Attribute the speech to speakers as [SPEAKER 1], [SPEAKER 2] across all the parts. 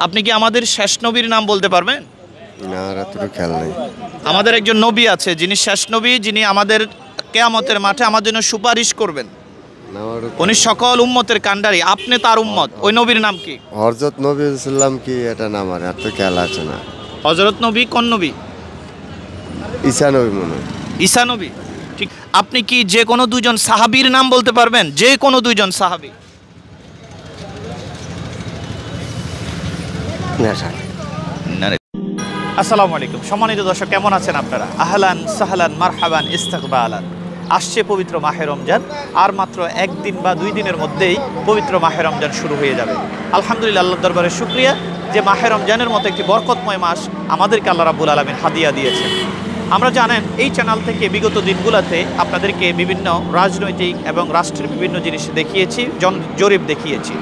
[SPEAKER 1] আপনি কি আমাদের শেষ নবীর নাম বলতে পারবেন?
[SPEAKER 2] না, এতটুকু খেয়াল নেই।
[SPEAKER 1] আমাদের একজন নবী আছে যিনি শেষ নবী, যিনি আমাদের কিয়ামতের মাঠে আমার জন্য সুপারিশ করবেন। উনি সকল উম্মতের কান্ডারি, আপনি তার উম্মত। ওই নবীর নাম কি?
[SPEAKER 2] হযরত নবী সাল্লাম কি এটা নাম? আর এত খেয়াল আছে না।
[SPEAKER 1] হযরত নবী কোন নবী?
[SPEAKER 2] ঈসা নবী মনে হয়।
[SPEAKER 1] ঈসা নবী, ঠিক। আপনি কি যে কোনো দুইজন সাহাবীর নাম বলতে পারবেন? যে কোনো দুইজন সাহাবী। আসসালামু আলাইকুম, সম্মানিত দর্শক, কেমন আছেন আপনারা? আহলান সাহলান মারহাবান ইস্তাকবালান। আসছে পবিত্র মাহে রমজান, আর মাত্র একদিন বা 2 দিনের মধ্যেই পবিত্র মাহে রমজান শুরু হয়ে যাবে। আলহামদুলিল্লাহ, আল্লাহর দরবারে শুকরিয়া যে মাহে রমজানের মতো একটি বরকতময় মাস আমাদেরকে আল্লাহ রাব্বুল আলামিন হাদিয়া দিয়েছেন। আমরা জানেন এই চ্যানেল থেকে বিগত দিনগুলোতে আপনাদেরকে বিভিন্ন রাজনৈতিক এবং রাষ্ট্রের বিভিন্ন জিনিস দেখিয়েছি, জরিপ দেখিয়েছি।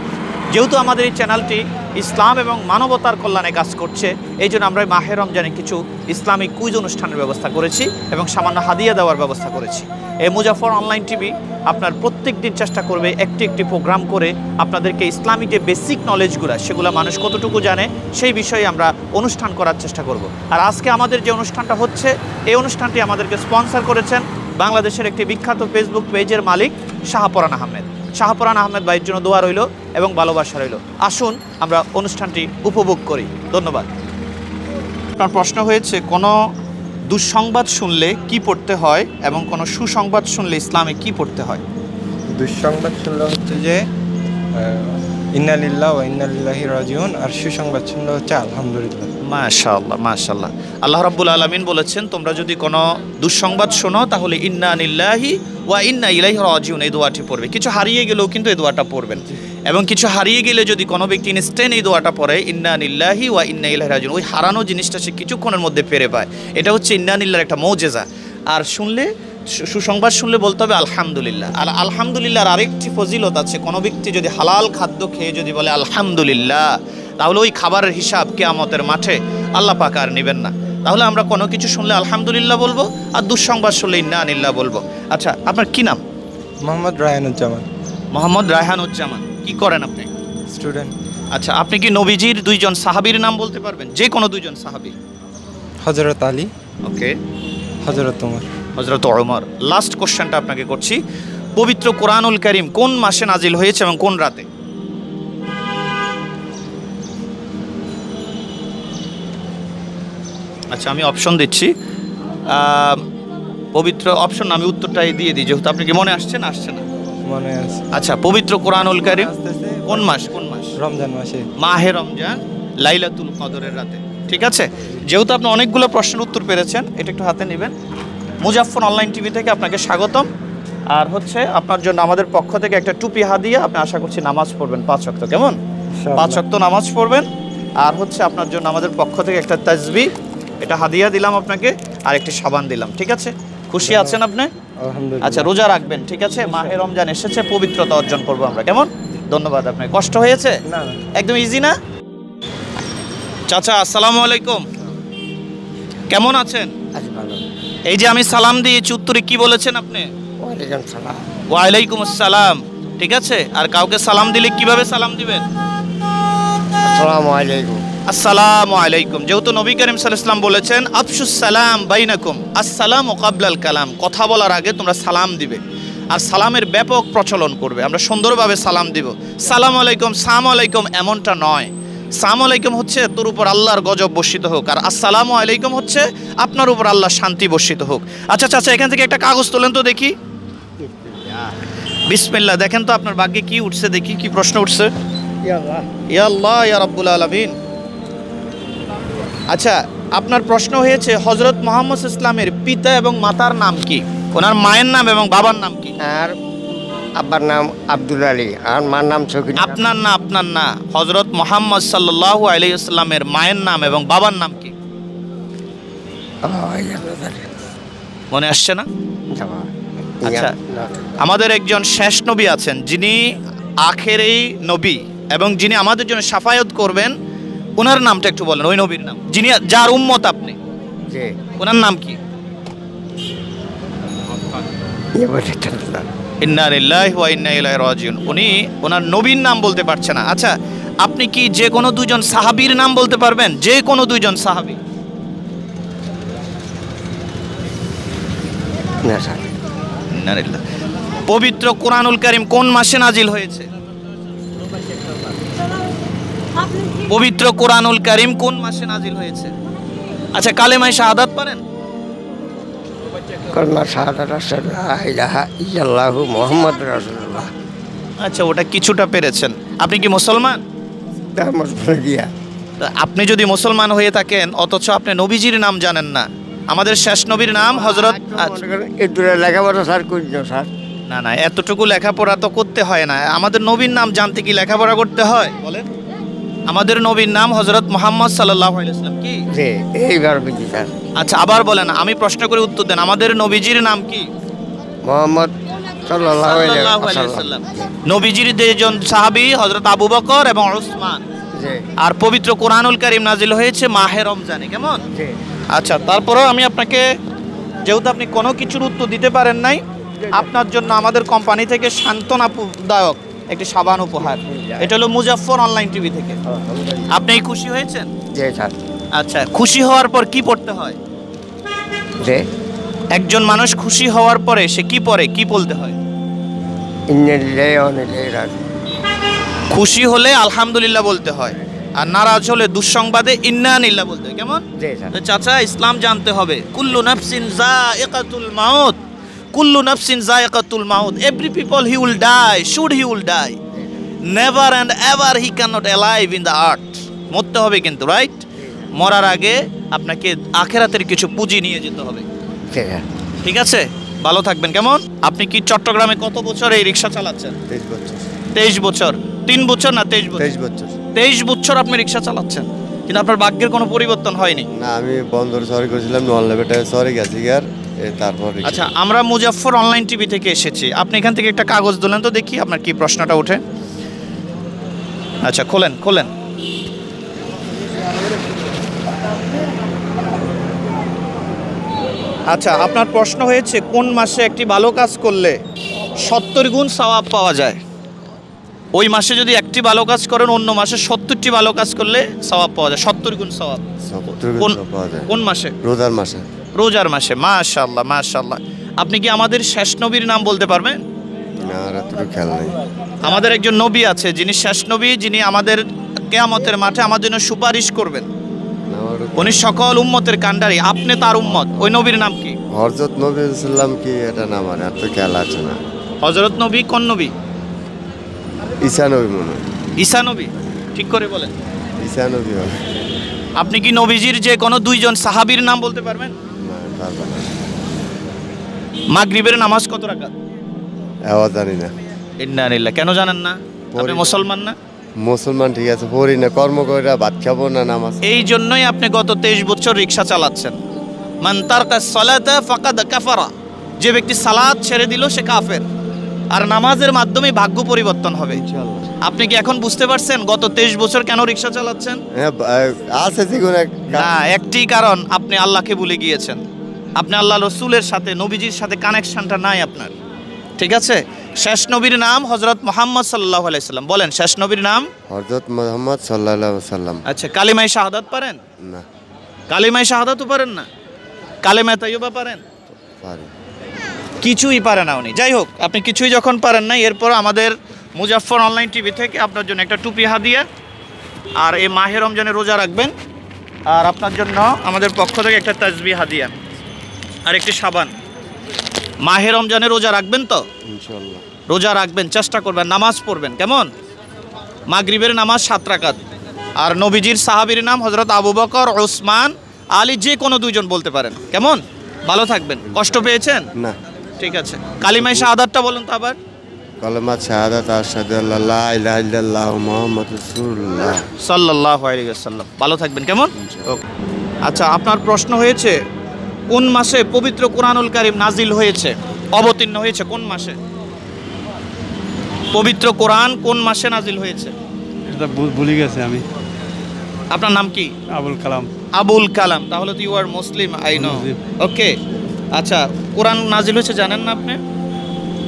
[SPEAKER 1] যেহেতু আমাদের এই চ্যানেলটি ইসলাম এবং মানবতার কল্যাণে কাজ করছে, এই জন্য আমরা মাহে রমজানে কিছু ইসলামিক কুইজ অনুষ্ঠানের ব্যবস্থা করেছি এবং সামান্য হাদিয়া দেওয়ার ব্যবস্থা করেছি। এই মুজাফফর অনলাইন টিভি আপনার প্রত্যেক দিন চেষ্টা করবে একটি প্রোগ্রাম করে আপনাদেরকে ইসলামিক যে বেসিক নলেজগুলো, সেগুলো মানুষ কতটুকু জানে সেই বিষয়ে আমরা অনুষ্ঠান করার চেষ্টা করব। আর আজকে আমাদের যে অনুষ্ঠানটা হচ্ছে, এই অনুষ্ঠানটি আমাদেরকে স্পন্সর করেছেন বাংলাদেশের একটি বিখ্যাত ফেসবুক পেজের মালিক শাহপরান আহমেদ। শাহপরান আহমেদ ভাইয়ের জন্য দোয়া রইল এবং ভালোবাসা রইল। আসুন আমরা অনুষ্ঠানটি উপভোগ করি। ধন্যবাদ। আপনার প্রশ্ন হয়েছে কোনো দুঃসংবাদ শুনলে কি পড়তে হয় এবং কোনো সুসংবাদ শুনলে ইসলামে কি পড়তে হয়?
[SPEAKER 3] দুঃসংবাদ শুনলে হচ্ছে যে ইন্না লিল্লাহি ওয়া ইন্না ইলাইহি রাজিউন, আর সুসংবাদ শুনলে হচ্ছে আলহামদুলিল্লাহ।
[SPEAKER 1] মাশাআল্লাহ মাশাআল্লাহ। আল্লাহ রাব্বুল আলামিন বলেছেন, তোমরা যদি কোনো দুঃসংবাদ শোনো তাহলে ইন্না লিল্লাহি ওয়া ইন্না ইলাইহি রাজিউন এই দোয়াটি পড়বে। কিছু হারিয়ে গেলেও কিন্তু এই দোয়াটা পড়বেন, এবং কিছু হারিয়ে গেলে যদি কোনো ব্যক্তি ইনস্ট্যান্ট এই দোয়াটা পড়ে ইন্না লিল্লাহি ওয়া ইন্না ইলাইহি রাজিউন, ওই হারানো জিনিসটা সে কিছুক্ষণের মধ্যে ফিরে পায়। এটা হচ্ছে ইন্না লিল্লাহর একটা মৌজেজা। আর শুনলে, সুসংবাদ শুনলে বলতে হবে আলহামদুলিল্লাহ। আর আলহামদুলিল্লাহর আরেকটি ফজিলত আছে, কোনো ব্যক্তি যদি হালাল খাদ্য খেয়ে যদি বলে আলহামদুলিল্লাহ, তাহলে ওই খাবারের হিসাব কিয়ামতের মাঠে আল্লাহ পাক আর নেবেন না। তাহলে আমরা কোনো কিছু শুনলে আলহামদুলিল্লাহ বলবো, আর দুঃসংবাদ শুনলে ইন্না লিল্লাহ বলবো। আচ্ছা, আপনার কি নাম?
[SPEAKER 3] মোহাম্মদ রায়হানুজ্জামান।
[SPEAKER 1] মোহাম্মদ রায়হানুজ্জামান, কি করেন আপনি?
[SPEAKER 3] স্টুডেন্ট।
[SPEAKER 1] আচ্ছা, আপনি কি নবীজির 2জন সাহাবীর নাম বলতে পারবেন? যে কোনো 2জন সাহাবী।
[SPEAKER 3] হযরত আলী,
[SPEAKER 1] ওকে,
[SPEAKER 3] হযরত ওমর।
[SPEAKER 1] হযরত ওমর। লাস্ট কোশ্চেনটা আপনাকে করছি, পবিত্র কোরআনুল কারীম কোন মাসে নাজিল হয়েছে এবং কোন রাতে? আচ্ছা, আমি অপশন দিচ্ছি। পবিত্র অপশন আমি উত্তরটাই দিয়ে দিই, যেহেতু আপনি কি মনে আসছে না আসছে না?
[SPEAKER 3] মনে আছে।
[SPEAKER 1] আচ্ছা, পবিত্র কোরআনুল কারীম কোন মাস? কোন মাস?
[SPEAKER 3] রমজান মাসে।
[SPEAKER 1] মাহে রমজান, লাইলাতুল কদরের রাতে। ঠিক আছে, যেহেতু আপনি অনেকগুলো প্রশ্নের উত্তর পেরেছেন, এটা একটু হাতে নেবেন। মুজাফফর অনলাইন টিভি থেকে আপনাকে স্বাগতম। আর হচ্ছে আপনার জন্য আমাদের পক্ষ থেকে একটা টুপি হাদিয়া। আপনি আশা করছি নামাজ পড়বেন 5 ওয়াক্ত, কেমন? 5 ওয়াক্ত নামাজ পড়বেন। আর হচ্ছে আপনার জন্য আমাদের পক্ষ থেকে একটা তাসবিহ, এটা হাদিয়া দিলাম আপনাকে, আর একটি সাবান দিলাম। ঠিক আছে, খুশি আছেন আপনি?
[SPEAKER 3] আলহামদুলিল্লাহ।
[SPEAKER 1] আচ্ছা, রোজা রাখবেন। ঠিক আছে, মাহে রমজান এসেছে, পবিত্রতা অর্জন করবো আমরা, কেমন? ধন্যবাদ। আপনার কষ্ট হয়েছে?
[SPEAKER 3] না,
[SPEAKER 1] একদম ইজি না? চাচা আসসালামু আলাইকুম, কেমন আছেন? এই যে আমি সালাম দিয়েছি, উত্তরে কি বলেছেন আপনি?
[SPEAKER 2] ওয়ালাইকুম সালাম।
[SPEAKER 1] ওয়ালাইকুম আসসালাম। ঠিক আছে, আর কাউকে সালাম দিলে কিভাবে সালাম দিবেন?
[SPEAKER 2] আসসালামু আলাইকুম।
[SPEAKER 1] আসসালামু আলাইকুম। যেহেতু নবী করিম সাল্লাল্লাহু আলাইহি ওয়াসাল্লাম বলেছেন আফশুস সালাম বাইনাকুম, আসসালামু ক্বাবলাল কালাম, কথা বলার আগে তোমরা সালাম দিবে, আর সালামের ব্যাপক প্রচলন করবে। আমরা সুন্দরভাবে সালাম দিব। সালাম আলাইকুম, সালাম আলাইকুম এমনটা নয়। সালাম আলাইকুম হচ্ছে তোর উপর আল্লাহর গজব বর্ষিত হোক, আর আসসালামু আলাইকুম হচ্ছে আপনার উপর আল্লাহর শান্তি বর্ষিত হোক। আচ্ছা চাচা, এখান থেকে একটা কাগজ তোলেন তো দেখি। বিসমিল্লাহ। দেখেন তো আপনার ভাগ্যে কি উঠছে, দেখি কি প্রশ্ন উঠছে। ইয়া আল্লাহ ইয়া রাব্বুল আলামিন। আচ্ছা, আপনার প্রশ্ন হয়েছে হযরত মুহাম্মদ ইসলামের পিতা এবং মাতার নাম কি? ওনার মায়ের নাম এবং বাবার নাম কি?
[SPEAKER 2] আর আব্বার নাম আব্দুল আলী, আর মার নাম সকিনা।
[SPEAKER 1] আপনার না, হযরত মুহাম্মদ সাল্লাল্লাহু আলাইহি ওয়াসাল্লামের মায়ের নাম এবং বাবার নাম কি? মনে আসছে না? আচ্ছা, আমাদের একজন শেষ নবী আছেন, যিনি আখেরি নবী এবং যিনি আমাদের জন্য শাফায়াত করবেন, ওনার নামটা একটু বলেন, ওই নবীর নাম, যিনি যার উম্মত আপনি, ওনার নাম কি? ইন্না লিল্লাহি ওয়া ইন্না ইলাইহি রাজিউন। উনি ওনার নবীর নাম বলতে পারছে না। আচ্ছা, আপনি কি যে কোনো দুইজন সাহাবীর নাম বলতে পারবেন? যে কোনো দুইজন সাহাবী।
[SPEAKER 2] না স্যার।
[SPEAKER 1] ইন্নালিল্লাহ। পবিত্র কোরআনুল কারীম কোন মাসে নাজিল হয়েছে? পবিত্র কোরআনুল কারীম কোন মাসে নাজিল হয়েছে? আচ্ছা, কালেমায়ে শাহাদাত পারেন?
[SPEAKER 2] কলমা শাহাদাত আশহাদু লা ইলাহা ইল্লাল্লাহু মুহাম্মাদুর রাসূলুল্লাহ।
[SPEAKER 1] আচ্ছা, ওটা কিছুটা পেরেছেন। আপনি কি মুসলমান?
[SPEAKER 2] দামস বলে দিয়া।
[SPEAKER 1] তা আপনি যদি মুসলমান হয়ে থাকেন অথচ আপনি নবীজির নাম জানেন না, আমাদের শেষ নবীর নাম হযরত
[SPEAKER 2] একটু লেখাপড়া স্যার করি না স্যার।
[SPEAKER 1] না না, এতটুকু লেখাপড়া তো করতে হয় না। আমাদের নবীর নাম জানতে কি লেখাপড়া করতে হয় বলেন? আমাদের নবীর নাম হযরত মুহাম্মদ সাল্লাল্লাহু আলাইহি ওয়াসাল্লাম। কি?
[SPEAKER 2] জি, এইবার বুঝি স্যার।
[SPEAKER 1] আচ্ছা, আবার বলেন, আমি প্রশ্ন করে উত্তর দেন। আমাদের নবীজির নাম কি?
[SPEAKER 2] মোহাম্মদ সাল্লাল্লাহু আলাইহি
[SPEAKER 1] সাল্লাল্লাহু আলাইহি
[SPEAKER 2] ওয়াসাল্লাম।
[SPEAKER 1] ওয়াসাল্লাম। নবীজির দুইজন সাহাবী হযরত আবু বকর এবং উসমান।
[SPEAKER 2] জি
[SPEAKER 1] আর পবিত্র কোরআনুল কারীম নাজিল হয়েছে মাহে রমজানে। কেমন?
[SPEAKER 2] জি।
[SPEAKER 1] আচ্ছা, তারপরেও আমি আপনাকে, যেহেতু আপনি কোনো কিছুর উত্তর দিতে পারেন নাই, আপনার জন্য আমাদের কোম্পানি থেকে সান্ত্বনাদায়ক একটি সাবান উপহার। এটা হলো মুজাফফর অনলাইন টিভি থেকে। আপনি খুশি হয়েছেন?
[SPEAKER 2] জি স্যার।
[SPEAKER 1] আচ্ছা, খুশি হওয়ার পর কি পড়তে হয়?
[SPEAKER 2] জি।
[SPEAKER 1] একজন মানুষ খুশি হওয়ার পরে সে কি পড়ে, কি বলতে হয়?
[SPEAKER 2] ইন্না লিল্লাহি ওয়া ইন্না ইলাইহি রাজিউন।
[SPEAKER 1] খুশি হলে আলহামদুলিল্লাহ বলতে হয়, আর নারাজ হলে দুঃসংবাদে ইন্না লিল্লাহ বলতে হয়। কেমন?
[SPEAKER 2] জি স্যার।
[SPEAKER 1] তো চাচা, ইসলাম জানতে হবে। কুল্লু নাফসিন যায়িকাতুল মাউত, কুল্লু নাফসিন যায়িকাতুল মাউত। Every people he will die, should he will die, never and ever he can not alive in the earth. মরতে হবে কিন্তু, রাইট? মরার আগে আপনাকে আখেরাতের কিছু পুঁজি নিয়ে যেতে হবে।
[SPEAKER 2] জি স্যার।
[SPEAKER 1] ঠিক আছে, ভালো থাকবেন। কেমন? আপনি কি চট্টগ্রামে কত বছর এই রিক্সা চালাচ্ছেন?
[SPEAKER 3] 23 বছর।
[SPEAKER 1] 23 বছর। 3 বছর না 23 বছর?
[SPEAKER 3] 23 বছর।
[SPEAKER 1] 23 বছর আপনি রিক্সা চালাচ্ছেন, কিন্তু আপনার ভাগ্যের কোনো পরিবর্তন হয়নি।
[SPEAKER 4] না, আমি বন্দর শহরে করেছিলাম, নন লেভেটারে শহরে গেছি আর তারপর
[SPEAKER 1] আচ্ছা, আমরা মুজাফফর অনলাইন টিভি থেকে এসেছি। আপনি এখান থেকে একটা কাগজ দিলেন তো দেখি আপনার কি প্রশ্নটা ওঠে। আচ্ছা, খোলেন খোলেন। আচ্ছা, আপনার প্রশ্ন হয়েছে কোন মাসে একটি ভালো কাজ করলে 70 গুণ সওয়াব পাওয়া যায়। ওই মাসে যদি একটি ভালো কাজ করেন, অন্য মাসে 70টি ভালো কাজ করলে সওয়াব পাওয়া যায়, 70 গুণ সওয়াব।
[SPEAKER 4] পাওয়া যায়
[SPEAKER 1] কোন মাসে?
[SPEAKER 4] রোজার মাসে।
[SPEAKER 1] রোজার মাসে। মাশাআল্লাহ মাশাআল্লাহ। আপনি কি আমাদের শেষ নবীর নাম বলতে পারবেন?
[SPEAKER 4] না, আর এতটুকু খেয়াল নেই।
[SPEAKER 1] আমাদের একজন নবী আছে যিনি শেষ নবী, যিনি আমাদের কিয়ামতের মাঠে আমাদের জন্য সুপারিশ করবেন।
[SPEAKER 4] না,
[SPEAKER 1] উনি সকল উম্মতের কান্ডারি, আপনি তার উম্মত। ওই নবীর নাম কি?
[SPEAKER 4] হযরত নবী সাল্লাম কি এটা নাম আর এত খেয়াল আছে না।
[SPEAKER 1] হযরত নবী কোন নবী?
[SPEAKER 4] ঈসা নবী মনে হয়।
[SPEAKER 1] ঈসা নবী। ঠিক করে বলেন।
[SPEAKER 4] ঈসা নবী হবে।
[SPEAKER 1] আপনি কি নবীজির যে কোনো দুইজন সাহাবীর নাম বলতে পারবেন?
[SPEAKER 4] না, পারবো না।
[SPEAKER 1] মাগরিবের নামাজ কত রাকাত?
[SPEAKER 4] এও জানি না।
[SPEAKER 1] ইন্নালিল্লাহ। কেন জানেন না? আপনি মুসলমান না?
[SPEAKER 4] মুসলমান ঠিক আছে, পড়ি না, কর্ম কইরা ভাত খাবো না, নামাজ।
[SPEAKER 1] এই জন্যই আপনি গত 23 বছর রিক্সা চালাচ্ছেন। মান তারকা সালাতা ফাকাদ কাফারা। যে ব্যক্তি সালাত ছেড়ে দিল সে কাফের। আর নামাজের মাধ্যমে ভাগ্য পরিবর্তন হবে। আপনি কি এখন বুঝতে পারছেন গত 23 বছর কেন রিক্সা চালাচ্ছেন?
[SPEAKER 4] হ্যাঁ, আছে যেগুলো
[SPEAKER 1] না, একটি কারণ, আপনি আল্লাহকে ভুলে গিয়েছেন। আপনি আল্লাহ রসুলের সাথে, নবীজির সাথে কানেকশনটা নাই আপনার। ঠিক আছে? শেষ নবীর নাম হযরত মুহাম্মদ সাল্লাল্লাহু আলাইহি সাল্লাম। বলেন শেষ নবীর নাম?
[SPEAKER 4] হযরত মুহাম্মদ সাল্লাল্লাহু আলাইহি সাল্লাম।
[SPEAKER 1] আচ্ছা, কালিমায়ে শাহাদাত পারেন?
[SPEAKER 4] না,
[SPEAKER 1] কালিমায়ে শাহাদাতও পারেন না? কালেমা তাইয়্যিবা পারেন?
[SPEAKER 4] পারি।
[SPEAKER 1] কিছুই পারে না উনি। যাই হোক, আপনি কিছুই যখন পারেন না, এরপর আমাদের মুজাফফর অনলাইন টিভি থেকে আপনার জন্য একটা টুপি হাদিয়া, আর এই মাহে রমজানে রোজা রাখবেন, আর আপনার জন্য আমাদের পক্ষ থেকে একটা তাসবিহ হাদিয়া আর একটি সাবান। মাহে রমজানে রোজা রাখবেন তো?
[SPEAKER 4] ইনশাআল্লাহ
[SPEAKER 1] রোজা রাখবেন, চেষ্টা করবেন, নামাজ পড়বেন। কেমন? মাগরিবের নামাজ 7 রাকাত। আর নবীজির সাহাবীর নাম হযরত আবু বকর, উসমান, আলী, যে কোনো দুইজন বলতে পারেন। কেমন? ভালো থাকবেন। কষ্ট পেয়েছেন?
[SPEAKER 4] না।
[SPEAKER 1] ঠিক আছে, কালিমায়ে শাহাদাতটা বলুন তো আবার।
[SPEAKER 4] কলেমা শাহাদাত আশহাদু আল্লা লা ইলাহা ইল্লাল্লাহু মুহাম্মাদুর রাসূলুল্লাহ
[SPEAKER 1] সাল্লাল্লাহু আলাইহি ওয়াসাল্লাম। ভালো থাকবেন। কেমন? ওকে। আচ্ছা, আপনার প্রশ্ন হয়েছে কোন মাসে পবিত্র কোরআনুল কারীম নাজিল হয়েছে, অবতীর্ণ হয়েছে কোন মাসে? পবিত্র কোরআন কোন মাসে নাজিল হয়েছে?
[SPEAKER 5] এটা ভুলে গেছি আমি।
[SPEAKER 1] আপনার নাম কি?
[SPEAKER 5] আবুল কালাম।
[SPEAKER 1] আবুল কালাম। তাহলে তো you are Muslim, I know. Okay. আচ্ছা, কোরআন নাজিল হয়েছে জানেন না আপনি?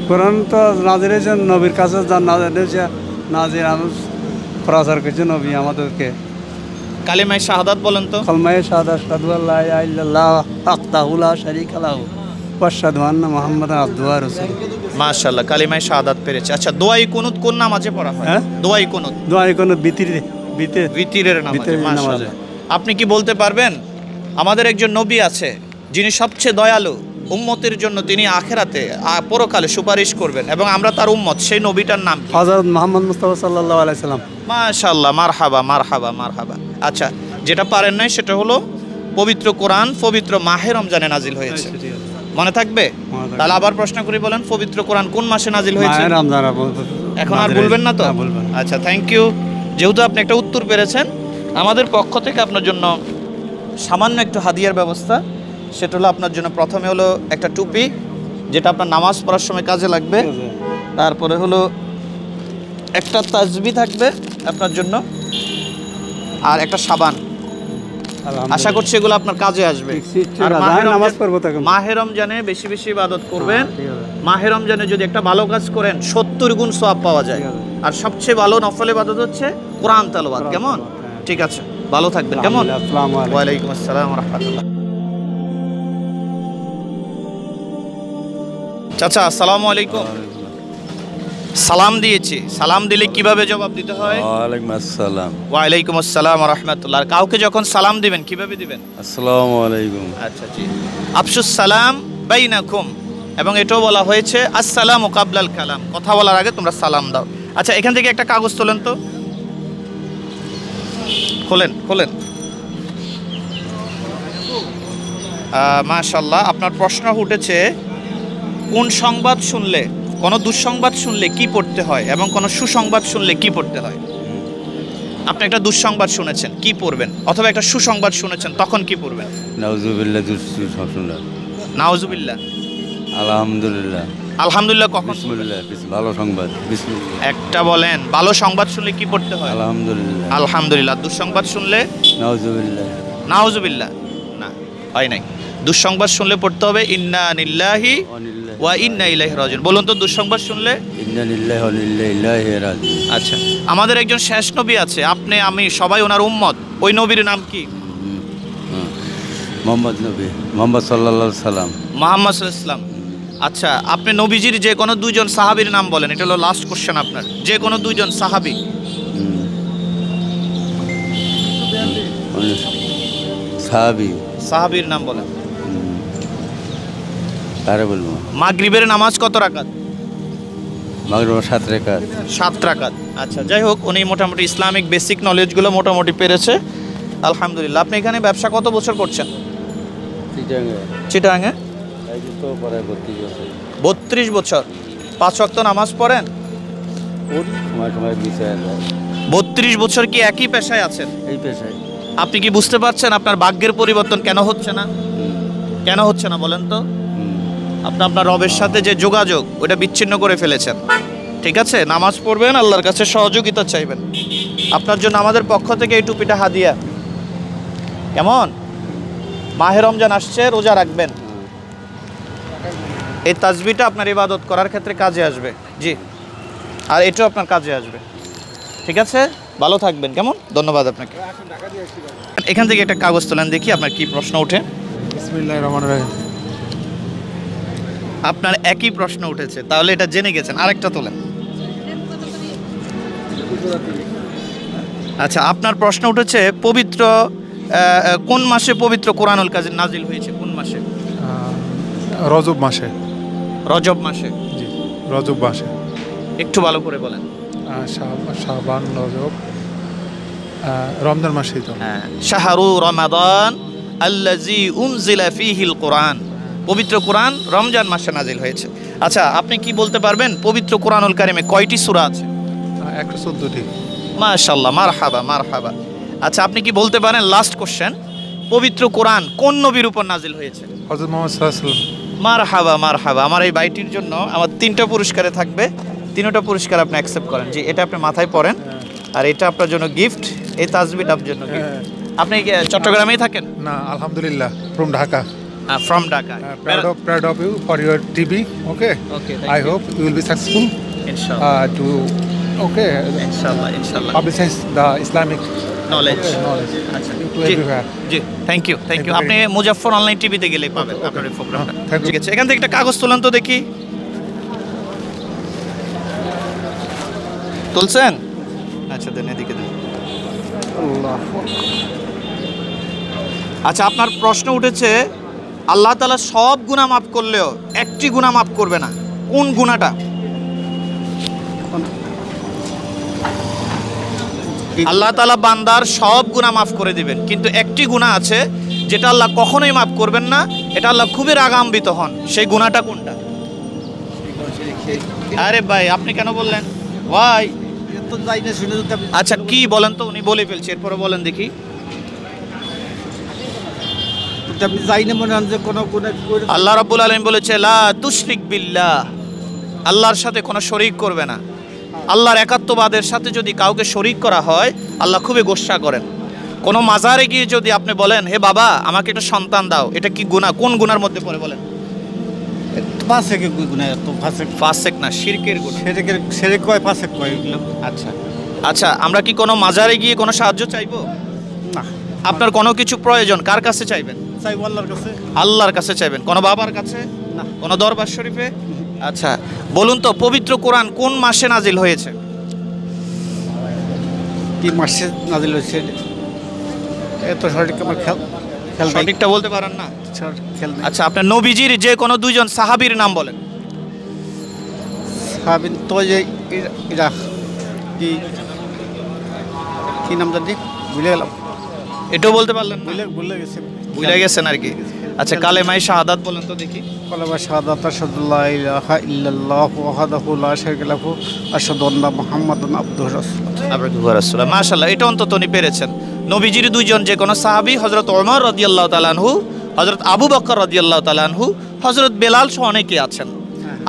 [SPEAKER 5] কোরআন তো নাজির হয়েছে নবীর কাছে, যা নাজির হয়েছে নাজির প্রচার করছে নবী আমাদেরকে।
[SPEAKER 1] কালিমায়ে শাহাদাত বলেন তো।
[SPEAKER 5] কলমায়ে শাহাদাত আশহাদু আল্লা ইলাহা ইল্লাল্লাহ ওয়াহদাহু লা শারীকা লাহু ওয়া আশহাদু আন্না মুহাম্মাদান আবদুহু ওয়া রাসূলুহু।
[SPEAKER 1] মাশাআল্লাহ, কালিমায়ে শাহাদাত পেরেছে। আচ্ছা, দোয়াই কুনুত কোন নামাজে পড়া হয়?
[SPEAKER 5] হ্যাঁ?
[SPEAKER 1] দোয়াই কুনুত
[SPEAKER 5] দোয়া কোন বিতিরে
[SPEAKER 1] ভিতরের নামাজে।
[SPEAKER 5] ভিতরের নামাজে।
[SPEAKER 1] মাশাআল্লাহ। আপনি কি বলতে পারবেন আমাদের একজন নবী আছে যিনি সবচেয়ে দয়ালু, উম্মতের জন্য তিনি আখেরাতে পরকালে সুপারিশ করবেন এবং আমরা তার উম্মত, সেই নবীটার নাম কি?
[SPEAKER 5] হযরত মুহাম্মদ মুস্তাফা সাল্লাল্লাহু আলাইহি সাল্লাম।
[SPEAKER 1] মাশাআল্লাহ, মারহাবা মারহাবা মারহাবা। আচ্ছা, যেটা পারেন নাই সেটা হলো পবিত্র কোরআন পবিত্র মাহে রমজানে নাজিল হয়েছে, মনে থাকবে? তাহলে আবার প্রশ্ন করি, বলেন পবিত্র কোরআন কোন মাসে নাজিল হয়েছে?
[SPEAKER 5] মাহে রমজান।
[SPEAKER 1] এখন আর বলবেন না তো?
[SPEAKER 5] বলবেন।
[SPEAKER 1] আচ্ছা, থ্যাংক ইউ। যেহেতু আপনি একটা উত্তর পেরেছেন, আমাদের পক্ষ থেকে আপনার জন্য সামান্য একটু হাদিয়ার ব্যবস্থা। সেটা হলো আপনার জন্য প্রথমে হলো একটা টুপি, যেটা আপনার নামাজ পড়ার সময় কাজে লাগবে। তারপরে হলো একটা তাসবিহ থাকবে আপনার জন্য, আর একটা সাবান। আশা করছি এগুলো আপনার কাজে আসবে। আর
[SPEAKER 5] নামাজ পড়বো তখন।
[SPEAKER 1] মাহে রমজানে বেশি বেশি ইবাদত করবেন। মাহে রমজানে যদি একটা ভালো কাজ করেন 70 গুণ সওয়াব পাওয়া যায়। আর সবচেয়ে ভালো নফল ইবাদত হচ্ছে কোরআন তেলাওয়াত। কেমন? ঠিক আছে, ভালো থাকবেন। কেমন?
[SPEAKER 5] আসসালামু আলাইকুম।
[SPEAKER 1] ওয়া আলাইকুম আসসালাম ওয়া রাহমাতুল্লাহ। চাচা, আসসালামু আলাইকুম। সালাম দিয়েছি, সালাম দিলে কিভাবে জবাব দিতে হয়?
[SPEAKER 6] ওয়ালাইকুম আসসালাম।
[SPEAKER 1] ওয়া আলাইকুম আসসালাম ওয়া রাহমাতুল্লাহ। আর কাউকে যখন সালাম দিবেন কিভাবে দিবেন?
[SPEAKER 6] আসসালামু আলাইকুম।
[SPEAKER 1] আচ্ছা, জি। আফশুস সালাম বাইনাকুম, এবং এটাও বলা হয়েছে আসসালামু কাবলাল কালাম, কথা বলার আগে তোমরা সালাম দাও। আচ্ছা, এখান থেকে একটা কাগজ তোলেন তো, খোলেন খোলেন। মাশাআল্লাহ, আপনার প্রশ্ন উঠেছে কোন সংবাদ শুনলে, কোন দুঃসংবাদ শুনলে কি পড়তে হয় এবং কোন সুসংবাদ শুনলে কি পড়তে হয়? আপনি একটা দুঃসংবাদ শুনেছেন, কি পড়বেন? অথবা একটা সুসংবাদ শুনেছেন, তখন কি পড়বেন?
[SPEAKER 6] নাউজুবিল্লাহ দুঃসংবাদ।
[SPEAKER 1] নাউজুবিল্লাহ।
[SPEAKER 6] আলহামদুলিল্লাহ।
[SPEAKER 1] আলহামদুলিল্লাহ কখন?
[SPEAKER 6] বিসমিল্লাহ, ভালো সংবাদ। বিসমিল্লাহ।
[SPEAKER 1] একটা বলেন, ভালো সংবাদ শুনলে কি পড়তে হয়?
[SPEAKER 6] আলহামদুলিল্লাহ।
[SPEAKER 1] আলহামদুলিল্লাহ। দুঃসংবাদ শুনলে?
[SPEAKER 6] নাউজুবিল্লাহ।
[SPEAKER 1] নাউজুবিল্লাহ। না, হয় নাই। দুঃসংবাদ শুনলে পড়তে হবে ইন্না লিল্লাহি ওয়া ইন্না ইলাইহি রাজিউন। বলুন তো, দুঃসংবাদ শুনলে?
[SPEAKER 6] ইন্না লিল্লাহি ওয়া ইন্না ইলাইহি রাজিউন।
[SPEAKER 1] আচ্ছা, আমাদের একজন শেষ নবী আছে, আপনি আমি সবাই ওনার উম্মত। ওই নবীর নাম কি?
[SPEAKER 6] মোহাম্মদ নবী, মোহাম্মদ সাল্লাল্লাহু আলাইহি সাল্লাম।
[SPEAKER 1] মুহাম্মদ সাল্লাল্লাহু আলাইহি সাল্লাম। আচ্ছা, আপনি নবীজির যে কোনো দুইজন সাহাবীর নাম বলেন। এটা হলো লাস্ট কোশ্চেন আপনার। যে কোনো দুইজন সাহাবী। সাহাবীর নাম বলেন।
[SPEAKER 6] কারে বলবো?
[SPEAKER 1] মাগরিবের নামাজ কত রাকাত?
[SPEAKER 6] মাগরিব 7 রাকাত।
[SPEAKER 1] 7 রাকাত। আচ্ছা, যাই হোক, উনি মোটামুটি ইসলামিক বেসিক নলেজগুলো মোটামুটি পেরেছে, আলহামদুলিল্লাহ। আপনি এখানে ব্যবসা কত বছর করছেন? চিটাগাঙে। 32 বছর। 5 ওয়াক্ত নামাজ পড়েন? 32 বছর কি একই পেশায় আছেন?
[SPEAKER 6] এই পেশায়।
[SPEAKER 1] আপনি কি বুঝতে পারছেন আপনার ভাগ্যের পরিবর্তন কেন হচ্ছে না? কেন হচ্ছে না বলেন তো? আপনি আপনার রবের সাথে যে যোগাযোগ, ওটা বিচ্ছিন্ন করে ফেলেছেন। ঠিক আছে, নামাজ পড়বেন, আল্লাহর কাছে সহযোগিতা চাইবেন। আপনার জন্য আমাদের পক্ষ থেকে এই টুপিটা হাদিয়া। কেমন? মাহে রমজান আসছে, রোজা রাখবেন। এই তাসবিহটা আপনার ইবাদত করার ক্ষেত্রে কাজে আসবে। জি, আর এটাও আপনার কাজে আসবে। ঠিক আছে, ভালো থাকবেন। কেমন? ধন্যবাদ আপনাকে। এখান থেকে একটা কাগজ তোলেন, দেখি আপনার কি প্রশ্ন ওঠে।
[SPEAKER 5] বিসমিল্লাহির রহমানির রহিম।
[SPEAKER 1] আপনার একই প্রশ্ন উঠেছে, তাহলে এটা জেনে গেছেন। আরেকটা তোলেন। আচ্ছা, আপনার প্রশ্ন উঠেছে পবিত্র কোন মাসে পবিত্র কোরআনুল কারীম নাজিল হয়েছে? কোন মাসে?
[SPEAKER 7] রজব মাসে।
[SPEAKER 1] রজব মাসে।
[SPEAKER 7] জি, রজব মাসে।
[SPEAKER 1] একটু ভালো করে বলেন।
[SPEAKER 7] শাবান, রজব, রমজান মাসেই তো।
[SPEAKER 1] শাহরু রমাদান আল্লাযী উনজিলা ফীহিল কোরআন। পবিত্র কোরআন রমজান মাসে নাজিল হয়েছে। আচ্ছা, আপনি কি বলতে পারবেন পবিত্র কোরআনুল কারীমে কয়টি সূরা আছে?
[SPEAKER 7] 114টি।
[SPEAKER 1] মাশাআল্লাহ, মারহাবা মারহাবা। আচ্ছা, আপনি কি বলতে পারেন, লাস্ট কোশ্চেন, পবিত্র কোরআন কোন নবীর উপর নাজিল হয়েছে?
[SPEAKER 7] হযরত মুহাম্মদ সাল্লাল্লাহু আলাইহি ওয়াসাল্লাম।
[SPEAKER 1] মারহাবা মারহাবা। আমার এই বাইটির জন্য আমার 3টা পুরস্কারে থাকবে, 3টা পুরস্কার আপনি অ্যাকসেপ্ট করেন। জি, এটা আপনি মাথায় পরেন, আর এটা আপনার জন্য গিফট। এই তাসবিহটা আপনার জন্য গিফট। আপনি কি চট্টগ্রামেই থাকেন?
[SPEAKER 7] না, আলহামদুলিল্লাহ, from Dhaka.
[SPEAKER 1] From Dhaka.
[SPEAKER 7] Proud of you for your TV. Okay.
[SPEAKER 1] Okay.
[SPEAKER 7] I hope you will be successful
[SPEAKER 1] Inshallah.
[SPEAKER 7] to Okay.
[SPEAKER 1] ইনশাআল্লাহ ইনশাআল্লাহ
[SPEAKER 7] Publicize the Islamic
[SPEAKER 1] knowledge
[SPEAKER 7] knowledge
[SPEAKER 1] আচ্ছা
[SPEAKER 7] to
[SPEAKER 1] জি
[SPEAKER 7] everywhere.
[SPEAKER 1] জি থ্যাংক ইউ আপনি মুজাফফর অনলাইন টিভিতে গেলে পাবেন আপনার এই প্রোগ্রামটা
[SPEAKER 7] thank you.
[SPEAKER 1] ঠিক আছে এখান থেকে একটা কাগজ তোলেন তো দেখি তুলছেন আচ্ছা দেন এদিকে দেন আচ্ছা আপনার প্রশ্ন উঠেছে আল্লাহ তাআলা সব গুনাহ মাফ করলেও একটি গুনাহ মাফ করবে না কোন গুনাহটা আল্লাহ তাআলা বান্দার সব গুনাহ মাফ করে দিবেন কিন্তু একটি গুনাহ আছে যেটা আল্লাহ কখনোই মাফ করবেন না এটা আল্লাহ খুবই রাগান্বিত হন সেই গুনাহটা কোনটা আরে ভাই আপনি কেন বললেন ভাই আচ্ছা কি বলেন তো উনি বলে ফেলছে এরপরে বলেন দেখি আল্লাহ রাব্বুল আলামিন বলেছে লা তুশরিক বিল্লাহ আল্লাহর সাথে কোনো শরীক করবে না আল্লাহর একাত্মবাদের সাথে যদি কাউকে শরীক করা হয় আল্লাহ খুবই গোসা করেন কোনো মাজারে গিয়ে যদি আপনি বলেন হে বাবা আমাকে একটা সন্তান দাও এটা কি গুনাহ কোন গুনার মধ্যে পড়ে বলেন ফাসেক না শিরকের গুনাহ আচ্ছা আচ্ছা আমরা কি কোনো মাজারে গিয়ে কোনো সাহায্য চাইবো
[SPEAKER 5] না
[SPEAKER 1] আপনার কোনো কিছু প্রয়োজন কার কাছে চাইবেন
[SPEAKER 5] চাইবো আল্লাহর কাছে
[SPEAKER 1] আল্লাহর কাছে চাইবেন কোনো বাবার কাছে
[SPEAKER 5] না
[SPEAKER 1] কোনো দরবার শরীফে আচ্ছা বলুন তো পবিত্র কোরআন কোন মাসে নাজিল হয়েছে
[SPEAKER 5] কি মাসে নাজিল হয়েছে এত সঠিক আমার খেয়াল নাই।
[SPEAKER 1] সঠিকটা বলতে পারেন না
[SPEAKER 5] খেয়াল নাই।
[SPEAKER 1] আচ্ছা আপনার নবীজির যে কোনো দুইজন সাহাবীর নাম বলেন
[SPEAKER 5] সাবিন তো যে এরা কি কি নাম জানি ভুলে গেলাম
[SPEAKER 1] এটাও বলতে পারলেন না
[SPEAKER 5] ভুলে গেছি
[SPEAKER 1] ভুলে গেছেন আর কি আচ্ছা কালেমায়ে শাহাদাত বলেন তো দেখি
[SPEAKER 5] কলেমা শাহাদাত আশহাদু লা ইলাহা ইল্লাল্লাহ ওয়াহদাহু লা শারীকা লাহু আশহাদু আন্না মুহাম্মাদান আবদুহু রাসূলুহু
[SPEAKER 1] আবদুহু ওয়া রাসূলুহু মাশাআল্লাহ এটা অন্তত উনি পেরেছেন নবীজির দুইজন যে কোনো সাহাবী হযরত ওমর রাদিয়াল্লাহু তাআলা আনহু হযরত আবু বকর রাদিয়াল্লাহু তাআলা আনহু হযরত বেলাল সহ অনেকে আছেন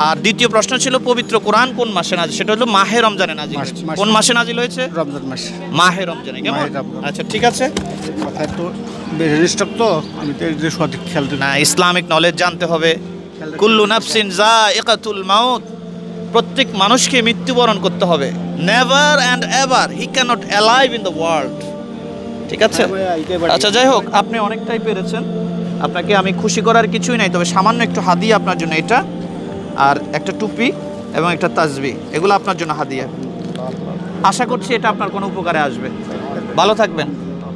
[SPEAKER 1] আর দ্বিতীয় প্রশ্ন ছিল পবিত্র কোরআন কোন মাসে নাজিল সেটা হলো মাহে রমজানে নাজিল হয়েছে কোন মাসে নাজিল হয়েছে
[SPEAKER 5] রমজান মাস
[SPEAKER 1] মাহে রমজানে কেমন
[SPEAKER 5] মাহে রমজান।
[SPEAKER 1] আচ্ছা ঠিক আছে
[SPEAKER 5] কথায় তো বেরিস্টার তো আমি তো এই যে সঠিক খেয়াল দিই
[SPEAKER 1] না ইসলামিক নলেজ জানতে হবে কুল্লু নাফসিন যায়িকাতুল মাউত প্রত্যেক মানুষকে মৃত্যুবরণ করতে হবে never and ever he cannot alive in the world ঠিক আছে আচ্ছা যাই হোক আপনি অনেকটাই পেরেছেন আপনাকে আমি খুশি করার কিছুই নাই তবে সামান্য একটু হাদিয়া আপনার জন্য এটা আর একটা টুপি এবং একটা তাসবিহ এগুলো আপনার জন্য হাদিয়া আশা করছি এটা আপনার কোনো উপকারে আসবে ভালো থাকবেন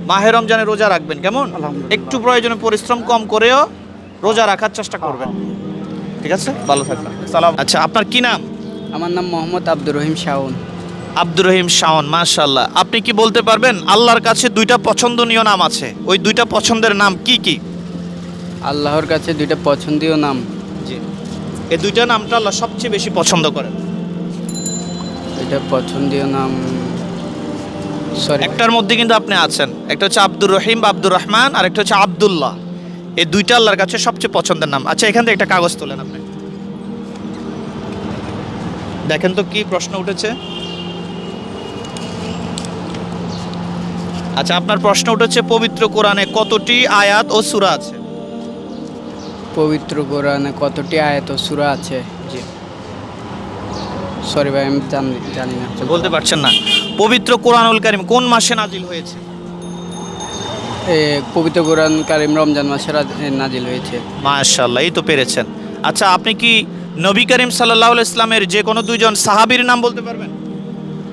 [SPEAKER 1] মাহে রমজানে রোজা রাখবেন কেমন
[SPEAKER 5] আলহামদুলিল্লাহ।
[SPEAKER 1] একটু প্রয়োজনে পরিশ্রম কম করেও রোজা রাখার চেষ্টা করবেন ঠিক আছে ভালো থাকবেন সালাম আচ্ছা আপনার কি নাম
[SPEAKER 8] আমার নাম মোহাম্মদ আব্দুর রহিম শাওন
[SPEAKER 1] আব্দুর রহিম শাওন মাশাআল্লাহ আপনি কি বলতে পারবেন আল্লাহর কাছে দুইটা পছন্দনীয় নাম আছে ওই দুইটা পছন্দের নাম কি কি
[SPEAKER 8] আল্লাহর কাছে দুইটা পছন্দীয় নাম
[SPEAKER 1] জি এই দুইটা নামটা আল্লাহ সবচেয়ে বেশি পছন্দ করেন
[SPEAKER 8] দুইটা পছন্দীয় নাম সরি
[SPEAKER 1] একটার মধ্যে কিন্তু আপনি আছেন একটা হচ্ছে আব্দুর রহিম বা আব্দুর রহমান আর একটা হচ্ছে আব্দুল্লাহ এই দুইটা আল্লাহর কাছে সবচেয়ে পছন্দের নাম আচ্ছা এখান থেকে একটা কাগজ তোলেন আপনি দেখেন তো কি প্রশ্ন উঠেছে আচ্ছা আপনার প্রশ্ন উঠেছে পবিত্র কোরআনে কতটি আয়াত ও সূরা আছে
[SPEAKER 8] পবিত্র কোরআনে কতটি আয়াত ও সূরা আছে
[SPEAKER 1] জি
[SPEAKER 8] সরি ভাই আমি জানি না
[SPEAKER 1] বলতে পারছেন না পবিত্র কোরআনুল কারীম কোন মাসে নাজিল হয়েছে
[SPEAKER 8] পবিত্র কোরআন কারীম রমজান মাসে নাজিল হয়েছে
[SPEAKER 1] মাশাআল্লাহ এই তো পেরেছেন আচ্ছা আপনি কি নবী করিম সাল্লাল্লাহু আলাইহি ইসলামের যে কোনো দুইজন সাহাবীর নাম বলতে পারবেন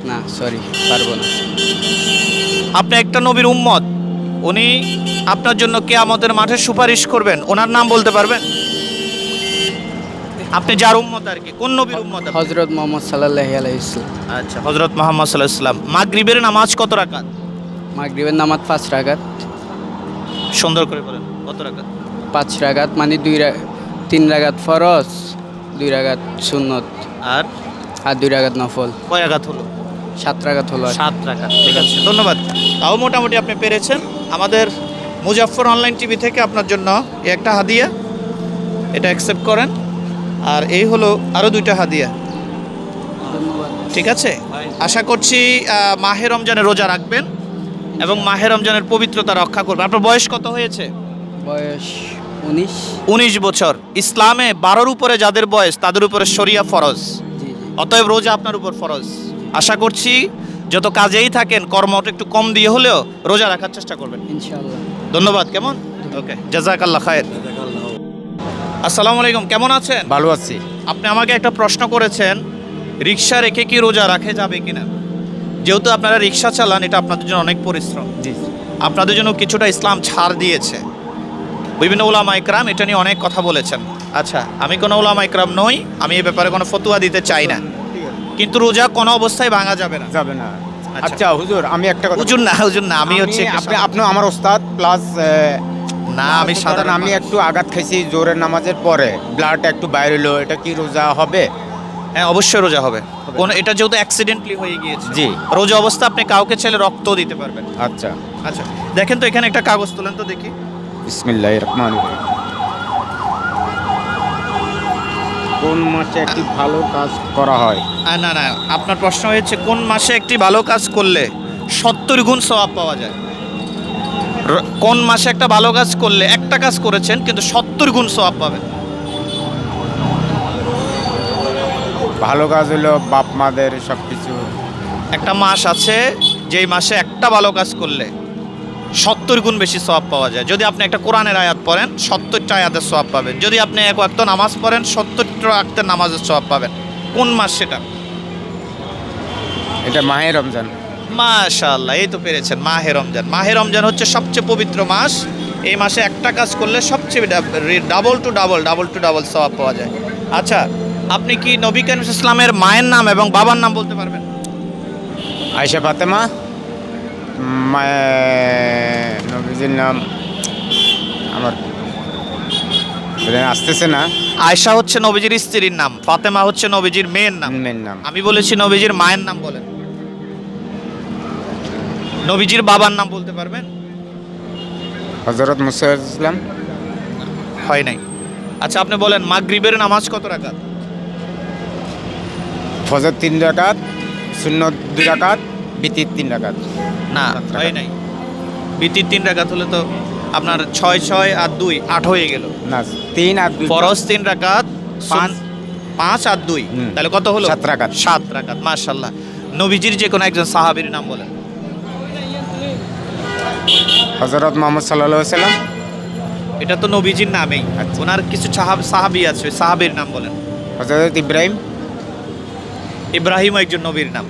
[SPEAKER 8] না সরি পারবো না
[SPEAKER 1] আপনি একটা নবীর উম্মত উনি আপনার জন্য কিয়ামতের মাঠে সুপারিশ করবেন ওনার নাম বলতে পারবেন আপনি যার উম্মত আর কি কোন নবীর উম্মত আপনি?
[SPEAKER 8] হযরত মুহাম্মদ সাল্লাল্লাহু আলাইহি ওয়াসাল্লাম
[SPEAKER 1] আচ্ছা হযরত মুহাম্মদ সাল্লাল্লাহু আলাইহি ওয়াসাল্লাম মাগরিবের নামাজ কত রাকাত
[SPEAKER 8] মাগরিবের নামাজ 5 রাকাত
[SPEAKER 1] সুন্দর করে বলেন কত রাকাত
[SPEAKER 8] 5 রাকাত মানে 3 রাকাত ফরজ 2 রাকাত সুন্নত
[SPEAKER 1] আর
[SPEAKER 8] 2 রাকাত নফল
[SPEAKER 1] কয় রাকাত হলো
[SPEAKER 8] 7 রাকাত হলো
[SPEAKER 1] 7 রাকাত ঠিক আছে ধন্যবাদ তাও মোটামুটি আপনি পেরেছেন আমাদের মুজাফফর অনলাইন টিভি থেকে আপনার জন্য এই একটা হাদিয়া এটা অ্যাকসেপ্ট করেন আর এই হলো আরো দুইটা হাদিয়া ঠিক আছে আশা করছি মাহে রমজানে রোজা রাখবেন এবং মাহে রমজানের পবিত্রতা রক্ষা করবেন আপনার বয়স কত হয়েছে
[SPEAKER 8] বয়স 19
[SPEAKER 1] 19 বছর ইসলামে 12-র উপরে যাদের বয়স তাদের উপরে শরিয়া ফরজ
[SPEAKER 8] জি জি
[SPEAKER 1] অতএব রোজা আপনার উপর ফরজ
[SPEAKER 8] জি
[SPEAKER 1] আশা করছি যত কাজেই থাকেন কর্মটা একটু কম দিয়ে হলেও রোজা রাখার চেষ্টা করবেন
[SPEAKER 8] ইনশাআল্লাহ।
[SPEAKER 1] ধন্যবাদ। কেমন? ওকে, জাযাকাল্লাহ খায়ের। আসসালামু আলাইকুম, কেমন আছেন?
[SPEAKER 9] ভালো আছি।
[SPEAKER 1] আপনি আমাকে একটা প্রশ্ন করেছেন, রিক্সা রেখে কি রোজা রাখা যাবে কিনা। যেহেতু আপনারা রিক্সা চালান, এটা আপনাদের জন্য অনেক পরিশ্রম,
[SPEAKER 9] জি,
[SPEAKER 1] আপনাদের জন্য কিছুটা ইসলাম ছাড় দিয়েছে। বিভিন্ন উলামা ইকরাম এটা নিয়ে অনেক কথা বলেছেন। আচ্ছা, আমি কোনো উলামা ইকরাম নই, আমি এই ব্যাপারে কোনো ফতোয়া দিতে চাই না, কিন্তু রোজা কোনো অবস্থায় ভাঙা যাবে না।
[SPEAKER 9] যাবে না। আচ্ছা হুজুর, আমি একটা কথা,
[SPEAKER 1] হুজুর না, আমি হচ্ছে
[SPEAKER 9] আপনি আমার ওস্তাদ প্লাস
[SPEAKER 1] না, আমি সাধারণ
[SPEAKER 9] আমি একটু আঘাত খাইছি জোরের নামাজের পরে, ব্লাড একটু বাইরে হলো, এটা কি রোজা হবে?
[SPEAKER 1] হ্যাঁ, অবশ্যই রোজা হবে। কোন এটা যেহেতু অ্যাক্সিডেন্টলি হয়ে গিয়েছে,
[SPEAKER 9] জি,
[SPEAKER 1] রোজা অবস্থা আপনি কাউকে চাইলে রক্ত দিতে পারবেন।
[SPEAKER 9] আচ্ছা
[SPEAKER 1] আচ্ছা, দেখেন তো এখানে একটা কাগজ তোলেন তো দেখি।
[SPEAKER 9] বিসমিল্লাহির রহমানির রহিম। কোন মাসে একটি ভালো কাজ করা হয়?
[SPEAKER 1] না, আপনার প্রশ্ন হয়েছে কোন মাসে একটি ভালো কাজ করলে 70 গুণ সওয়াব পাওয়া যায়। কোন মাসে একটা ভালো কাজ করলে একটা কাজ করেছেন কিন্তু 70 গুণ সওয়াব পাবেন।
[SPEAKER 9] ভালো কাজ হলো বাপ মাদের সব কিছু।
[SPEAKER 1] একটা মাস আছে যেই মাসে একটা ভালো কাজ করলে 70 গুণ বেশি সওয়াব পাওয়া যায়। যদি আপনি একটা কোরআনের আয়াত পড়েন 70টা আয়াতের সওয়াব পাবেন। যদি আপনি এক ওয়াক্ত নামাজ পড়েন 70টা ওয়াক্তের নামাজের সওয়াব পাবেন। কোন মাস সেটা?
[SPEAKER 9] এটা মাহে রমজান।
[SPEAKER 1] মাশাআল্লাহ, এই তো পেরেছেন। মাহে রমজান। মাহে রমজান হচ্ছে সবচেয়ে পবিত্র মাস। এই মাসে একটা কাজ করলে সবচেয়ে ডাবল টু ডাবল সওয়াব পাওয়া যায়। আচ্ছা, আপনি কি নবী করিম সাল্লাল্লাহু আলাইহি ওয়াসাল্লামের মায়ের নাম এবং বাবার নাম বলতে পারবেন?
[SPEAKER 9] আয়েশা ফাতেমা। নবীজির নাম আমার আসতেছে না।
[SPEAKER 1] আয়েশা হচ্ছে নবীজির স্ত্রীর নাম, ফাতেমা হচ্ছে নবীজির মেয়ের নাম। আমি বলেছি নবীজির মায়ের নাম বলেন। নবীজির বাবার নাম বলতে পারবেন?
[SPEAKER 9] হযরত মুসা আলাইহিস সালাম।
[SPEAKER 1] হয় নাই। আচ্ছা, আপনি বলেন মাগরিবের নামাজ কত রাকাত?
[SPEAKER 9] ফজর 3 রাকাত, সুন্নত 2 রাকাত, বিতির 3 রাকাত।
[SPEAKER 1] না, হয় নাই। বিতির 3 রাকাত হলে তো আপনার 6 আর 2 8 হয়ে গেল।
[SPEAKER 9] না, 3 আর 2
[SPEAKER 1] ফরজ 3 রাকাত, 5 আর 2, তাহলে কত হলো?
[SPEAKER 9] 7 রাকাত।
[SPEAKER 1] 7 রাকাত। মাশাআল্লাহ। নবীজির যে কোনো একজন সাহাবীর নাম বলেন।
[SPEAKER 9] হযরত মুহাম্মদ সাল্লাল্লাহু আলাইহি সাল্লাম।
[SPEAKER 1] এটা তো নবীজির নামেই, ওনার কিছু সাহাবী আছে, সাহাবীর নাম বলেন।
[SPEAKER 9] হযরত ইব্রাহিম।
[SPEAKER 1] ইব্রাহিম একজন নবীর নাম।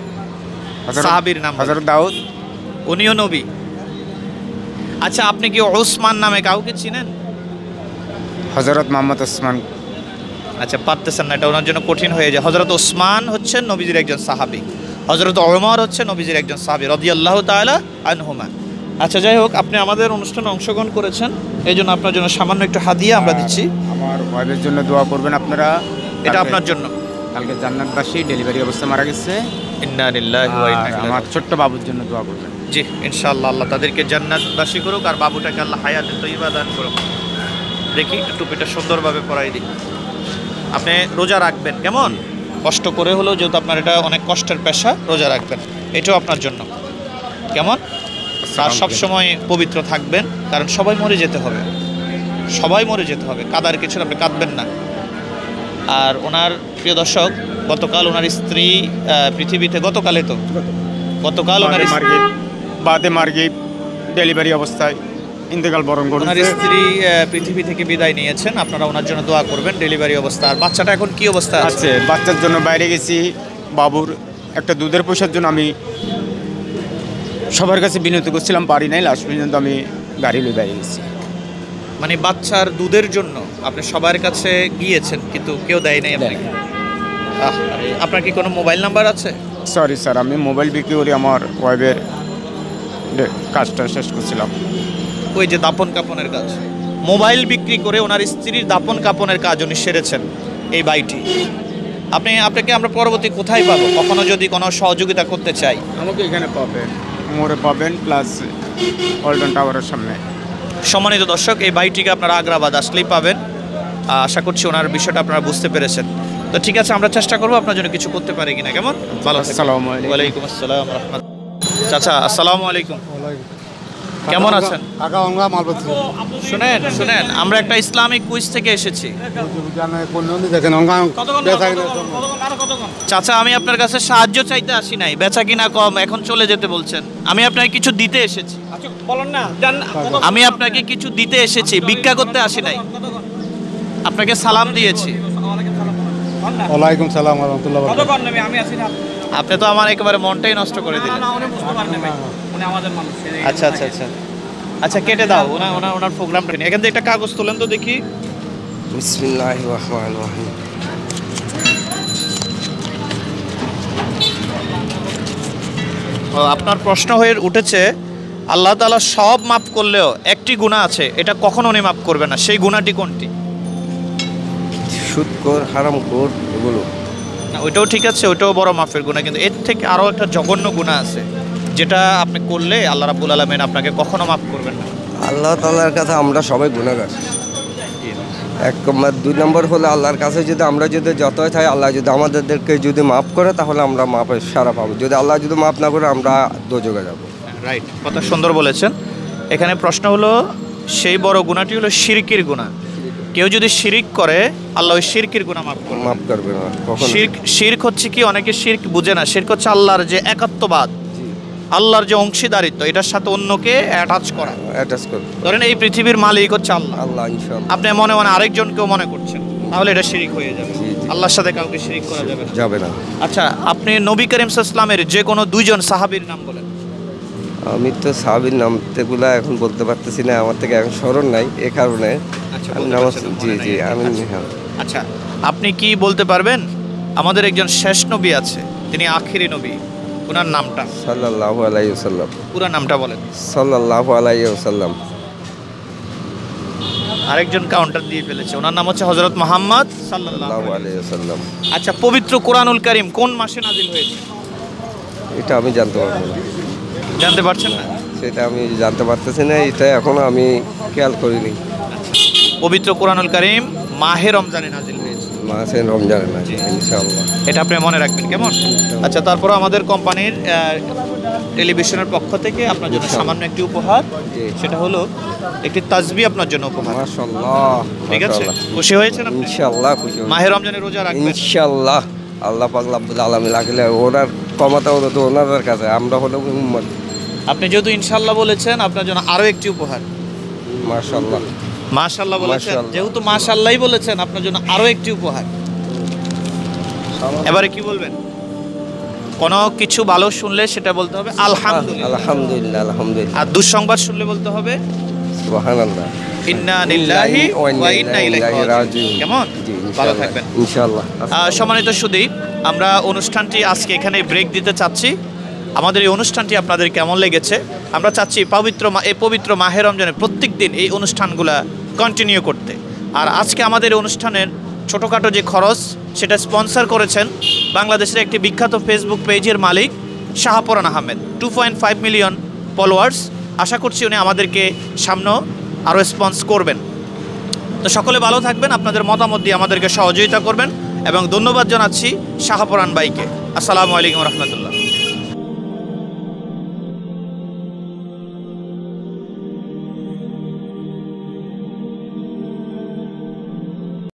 [SPEAKER 1] সাহাবীর নাম
[SPEAKER 9] হযরত দাউদ।
[SPEAKER 1] উনিও নবী। আচ্ছা, আপনি কি ওসমান নামে কাউকে চিনেন?
[SPEAKER 9] হযরত মুহাম্মদ ওসমান।
[SPEAKER 1] আচ্ছা, পারতেছেন না, এটা ওনার জন্য কঠিন হয়ে যায়। হযরত ওসমান হচ্ছেন নবীজির একজন সাহাবী, হযরত ওমর হচ্ছে নবীজির একজন সাহাবী রাদিয়াল্লাহু তাআলা আনহুমা। আচ্ছা, যাই হোক, আপনি আমাদের অনুষ্ঠানে অংশগ্রহণ করেছেন, এই জন্য আপনার জন্য সামান্য একটু হাদিয়া আমরা দিচ্ছি।
[SPEAKER 9] আমার ওয়াইফের জন্য দোয়া করবেন আপনারা।
[SPEAKER 1] এটা আপনার জন্য।
[SPEAKER 9] কালকে জান্নাতবাসী ডেলিভারি অবস্থা মারা গেছে।
[SPEAKER 1] ইন্না লিল্লাহি ওয়া ইন্না ইলাইহি।
[SPEAKER 9] আমার ছোট্ট বাবুর জন্য দোয়া করবেন।
[SPEAKER 1] জি, ইনশাআল্লাহ আল্লাহ তাদেরকে জান্নাতবাসী করুক, আর বাবুটাকে আল্লাহ হায়াতে তয়্যিবা দান করুক। দেখি একটু টুপিটা সুন্দরভাবে পরাই দিই। আপনি রোজা রাখবেন, কেমন কষ্ট করে হলেও, যেহেতু আপনার এটা অনেক কষ্টের পেশা, রোজা রাখবেন। এটাও আপনার জন্য, কেমন? আর সবসময় পবিত্র থাকবেন, কারণ সবাই মরে যেতে হবে, সবাই মরে যেতে হবে। কাদার কিছু আপনি কাঁদবেন না। আর ওনার প্রিয় দর্শক, গতকাল ওনার স্ত্রী পৃথিবীতে, গতকাল ওনার
[SPEAKER 9] বাদে মার্গিব ডেলিভারি অবস্থায় ইন্তেকাল বরণ করেছেন।
[SPEAKER 1] ওনার স্ত্রী পৃথিবী থেকে বিদায় নিয়েছেন। আপনারা ওনার জন্য দোয়া করবেন। ডেলিভারি অবস্থা। আর বাচ্চাটা এখন কি অবস্থা আছে?
[SPEAKER 9] বাচ্চার জন্য বাইরে গেছি, বাবুর একটা দুধের পয়সার জন্য আমি সবার কাছে বিনতি করছিলাম, পারি নাই, লাস্ট পর্যন্ত আমি গাড়ি লয়ে বাইরে গেছি।
[SPEAKER 1] মানে বাচ্চার দুধের জন্য আপনি সবার কাছে গিয়েছেন, কিন্তু কেউ দেয় নাই আপনাকে? আপনার কি কোনো মোবাইল নাম্বার আছে?
[SPEAKER 9] সরি স্যার, আমি মোবাইল বিক্রি করে আমার ওয়াইফের কাজটা শেষ করছিলাম।
[SPEAKER 1] ওই যে দাপন কাপনের কাজ, মোবাইল বিক্রি করে ওনার স্ত্রীর দাপন কাপনের কাজ উনি সেরেছেন এই বাইটি। আপনাকে আমরা পরবর্তী কোথায় পাবো? কখনো যদি কোনো সহযোগিতা করতে চাই,
[SPEAKER 9] আমাকে এখানে পাবেন, মোড়ে পাবেন, প্লাস ওয়ালটন টাওয়ারের সামনে।
[SPEAKER 1] সম্মানিত দর্শক, এই বাইটিকে আপনারা আগ্রাবাদ আসলেই পাবেন। আশা করছি ওনার বিষয়টা আপনারা বুঝতে পেরেছেন। তো ঠিক আছে, আমরা চেষ্টা করবো আপনার জন্য কিছু করতে পারি কিনা। কেমন? ভালো।
[SPEAKER 9] আসসালামু আলাইকুম।
[SPEAKER 1] ওয়ালাইকুম আসসালাম রাহমাতুল্লাহ। চাচা, আসসালামু আলাইকুম। কেমন আছেন?
[SPEAKER 7] ঢাকা অঙ্গা মালপত্র
[SPEAKER 1] শুনেন শুনেন, আমরা একটা ইসলামিক কুইজ থেকে এসেছি।
[SPEAKER 7] দেখেন অঙ্গা
[SPEAKER 1] চাচা, আমি আপনার কাছে সাহায্য চাইতে আসি নাই, বেচা কিনা কম, এখন চলে যেতে বলছেন। আমি আপনাকে কিছু দিতে এসেছি। আমি আপনাকে কিছু দিতে এসেছি, ভিক্ষা করতে আসি নাই। আপনাকে সালাম দিয়েছি।
[SPEAKER 7] ওয়ালাইকুম সালাম ওয়া রাহমাতুল্লাহ।
[SPEAKER 1] আপনি তো আমার একেবারে মনটাই নষ্ট করে দিলেন। আচ্ছা আচ্ছা আচ্ছা আচ্ছা, কেটে দাও। ওনার প্রোগ্রামটা নিয়ে এখান থেকে একটা কাগজ তোলেন তো দেখি।
[SPEAKER 2] বিসমিল্লাহির রহমানির রহিম।
[SPEAKER 1] আপনার প্রশ্ন হয়ে উঠেছে, আল্লাহ তাআলা সব মাফ করলেও একটি গুনাহ আছে, এটা কখনো উনি মাফ করবে না। সেই গুনাহটি কোনটি?
[SPEAKER 2] সুদখোর, হারামখোর, এগুলো।
[SPEAKER 1] না, ওইটাও ঠিক আছে, ওইটাও বড় মাফের গুনাহ, কিন্তু এর থেকে আরও একটা জঘন্য গুনাহ আছে, যেটা আপনি করলে আল্লাহ রাব্বুল আলামিন আপনাকে কখনো মাফ করবেন না।
[SPEAKER 2] আল্লাহ তাআলার কাছে আমরা সবাই গুনাহগার। 1 নম্বর 2 নম্বর হলো আল্লাহর কাছে যদি আমরা যদি যতই চাই, আল্লাহ যদি আমাদেরকে যদি মাফ করে তাহলে আমরা মাফের সারা পাবো। যদি আল্লাহ যদি মাফ না করে আমরা দোজখে যাব।
[SPEAKER 1] রাইট, কথা সুন্দর বলেছেন। এখানে প্রশ্ন হলো, সেই বড় গুনাহটি হলো শিরকের গুনাহ। কেউ যদি শিরক করে, আল্লাহ ওই শিরকের গুনাহ মাফ করবে।
[SPEAKER 2] মাফ করবে না কখনো।
[SPEAKER 1] শিরক হচ্ছে কি, অনেকে শিরক বুঝে না। শিরক হচ্ছে আল্লাহর যে একাত্মবাদ, আল্লাহর যে অংশীদারিত্ব, এটার সাথে অন্যকে অ্যাটাচ করা।
[SPEAKER 2] অ্যাটাচ করবে।
[SPEAKER 1] ধরেন এই পৃথিবীর মালিক হচ্ছে আল্লাহ,
[SPEAKER 2] আল্লাহ ইনশাআল্লাহ।
[SPEAKER 1] আপনি মনে মনে আরেকজনকেও মনে করছেন, তাহলে এটা শিরক হয়ে যাবে। আল্লাহর সাথে কাউকে শিরক করা যাবে না।
[SPEAKER 2] যাবে না।
[SPEAKER 1] আচ্ছা, আপনি নবী করিম সাল্লাল্লাহু আলাইহি ওয়াসাল্লামের যে কোনো 2 জন সাহাবীর নাম বলেন।
[SPEAKER 2] আমি তো সাহাবীর নামগুলো এখন বলতে পারতেছি না, আমার থেকে এখন স্মরণ নাই, এ কারণে
[SPEAKER 1] আচ্ছা,
[SPEAKER 2] আমি
[SPEAKER 1] বলতে
[SPEAKER 2] নামাজ
[SPEAKER 1] পারছেন না,
[SPEAKER 2] জি
[SPEAKER 1] মনে নাই।
[SPEAKER 2] জি আমি
[SPEAKER 1] আচ্ছা, আপনি কি বলতে পারবেন আমাদের একজন শেষ নবী আছে, তিনি আখিরি নবী, ওনার নামটা?
[SPEAKER 2] সাল্লাল্লাহু আলাইহি ওয়াসাল্লাম।
[SPEAKER 1] পুরো নামটা বলেন।
[SPEAKER 2] সাল্লাল্লাহু আলাইহি ওয়াসাল্লাম।
[SPEAKER 1] আরেকজন কাউন্টার দিয়ে ফেলেছে, ওনার নাম হচ্ছে হযরত মুহাম্মদ সাল্লাল্লাহু
[SPEAKER 2] আলাইহি ওয়াসাল্লাম।
[SPEAKER 1] আচ্ছা, পবিত্র কোরআনুল কারীম কোন মাসে নাজিল হয়েছে?
[SPEAKER 2] এটা আমি জানতে পারবো না।
[SPEAKER 1] জানতে পারছেন না?
[SPEAKER 2] সেটা আমি জানতে পারতেছি না, এটা এখনো আমি খেয়াল করিনি।
[SPEAKER 1] পবিত্র কোরআনুল কারীম মাহে রমজানে নাজিল হয়েছে।
[SPEAKER 2] মাসে রমজানে না, ইনশাআল্লাহ।
[SPEAKER 1] এটা আপনি মনে রাখবেন, কেমন? আচ্ছা, তারপর আমাদের কোম্পানির টেলিভিশনের পক্ষ থেকে আপনার জন্য সামান্য একটি উপহার, সেটা হলো একটি তাসবিহ আপনার জন্য উপহার।
[SPEAKER 2] মাশাআল্লাহ।
[SPEAKER 1] ঠিক আছে, খুশি হয়েছেন আপনি?
[SPEAKER 2] ইনশাআল্লাহ খুশি হয়েছি।
[SPEAKER 1] মাহে রমজানে রোজা রাখবেন
[SPEAKER 2] ইনশাআল্লাহ। আল্লাহ পাক রব্বুল আলামিন রাখলে ওনার ক্ষমতা হলো তো ওনাদের কাছে, আমরা হলো উম্মত।
[SPEAKER 1] আপনি যেহেতু ইনশাআল্লাহ বলেছেন, আপনার জন্য আরো একটি উপহার।
[SPEAKER 2] মাশাআল্লাহ।
[SPEAKER 1] মাশাআল্লাহ বলেছেন,
[SPEAKER 2] মাশাআল্লাহ।
[SPEAKER 1] যেহেতু মাশাআল্লাহই বলেছেন, আপনার জন্য আরো একটি উপহার। এবারে কি বলবেন? কোনো কিছু ভালো শুনলে সেটা বলতে হবে আলহামদুলিল্লাহ।
[SPEAKER 2] আলহামদুলিল্লাহ, আলহামদুলিল্লাহ।
[SPEAKER 1] আর দুঃসংবাদ শুনলে বলতে হবে
[SPEAKER 2] সুবহানাল্লাহ।
[SPEAKER 1] ইন্না লিল্লাহি ওয়া ইন্না ইলাইহি রাজিউন। কেমন? ভালো থাকবেন
[SPEAKER 2] ইনশাআল্লাহ।
[SPEAKER 1] সম্মানিত সুধী, আমরা অনুষ্ঠানটি আজকে এখানে ব্রেক দিতে চাচ্ছি। আমাদের এই অনুষ্ঠানটি আপনাদের কেমন লেগেছে? আমরা চাচ্ছি এই পবিত্র মাহে রমজানে প্রত্যেক দিন এই অনুষ্ঠানগুলা কন্টিনিউ করতে। আর আজকে আমাদের এই অনুষ্ঠানের ছোটোখাটো যে খরচ, সেটা স্পন্সর করেছেন বাংলাদেশের একটি বিখ্যাত ফেসবুক পেজের মালিক শাহপরান আহমেদ, 2.5 মিলিয়ন ফলোয়ার্স। আশা করছি উনি আমাদেরকে সামনে আরও স্পন্সর করবেন। তো সকলে ভালো থাকবেন, আপনাদের মতামত দিয়ে আমাদেরকে সহযোগিতা করবেন, এবং ধন্যবাদ জানাচ্ছি শাহপরান ভাইকে। আসসালামু আলাইকুম রহমতুল্লাহ।